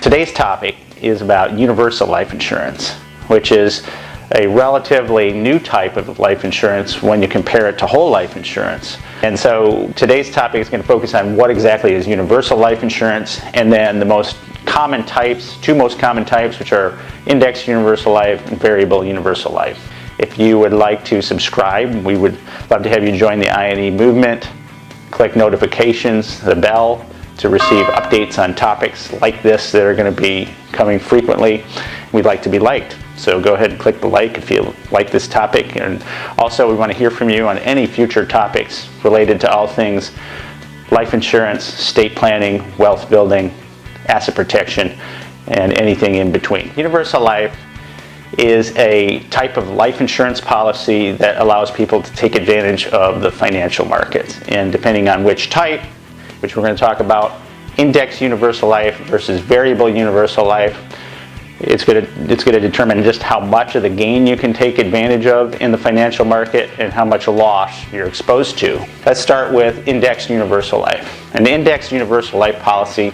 Today's topic is about universal life insurance, which is a relatively new type of life insurance when you compare it to whole life insurance. And so today's topic is going to focus on what exactly is universal life insurance, and then the most common types, two most common types, which are indexed universal life and variable universal life. If you would like to subscribe, we would love to have you join the INE movement. Click notifications, the bell, to receive updates on topics like this that are going to be coming frequently. We'd like to be liked. So go ahead and click the like if you like this topic. And also we want to hear from you on any future topics related to all things life insurance, estate planning, wealth building, asset protection, and anything in between. Universal life is a type of life insurance policy that allows people to take advantage of the financial markets. And depending on which type, which we're going to talk about, indexed universal life versus variable universal life, it's going to determine just how much of the gain you can take advantage of in the financial market and how much loss you're exposed to. Let's start with indexed universal life. An indexed universal life policy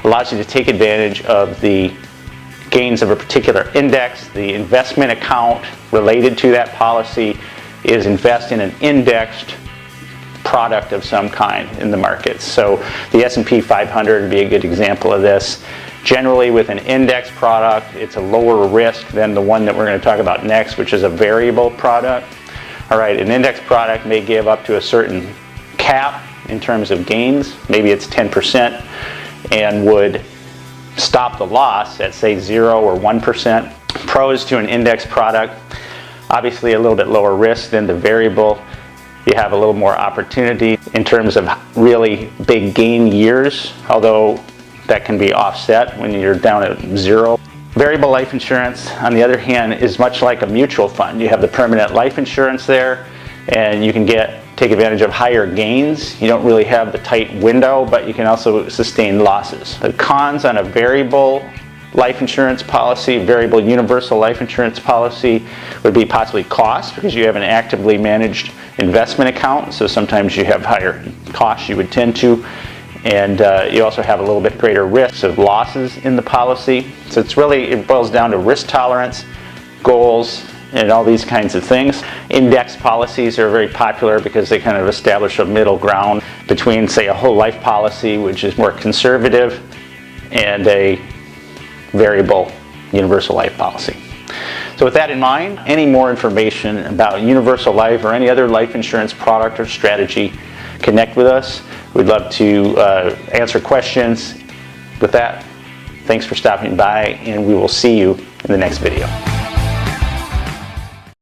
allows you to take advantage of the gains of a particular index. The investment account related to that policy is invest in an indexed product of some kind in the markets. So the S&P 500 would be a good example of this. Generally, with an index product, it's a lower risk than the one that we're going to talk about next, which is a variable product. All right, an index product may give up to a certain cap in terms of gains. Maybe it's 10% and would stop the loss at, say, 0 or 1%. Pros to an index product: obviously a little bit lower risk than the variable. You have a little more opportunity in terms of really big gain years, although that can be offset when you're down at 0. Variable life insurance, on the other hand, is much like a mutual fund. You have the permanent life insurance there, and you can take advantage of higher gains. You don't really have the tight window, but you can also sustain losses. The cons on a variable life insurance policy, variable universal life insurance policy, would be possibly cost, because you have an actively managed investment account, so sometimes you have higher costs you would tend to, and you also have a little bit greater risks of losses in the policy. So it boils down to risk tolerance, goals, and all these kinds of things. Index policies are very popular because they kind of establish a middle ground between, say, a whole life policy, which is more conservative, and a variable universal life policy. So with that in mind, any more information about universal life or any other life insurance product or strategy, connect with us. We'd love to answer questions. With that, thanks for stopping by, and we will see you in the next video.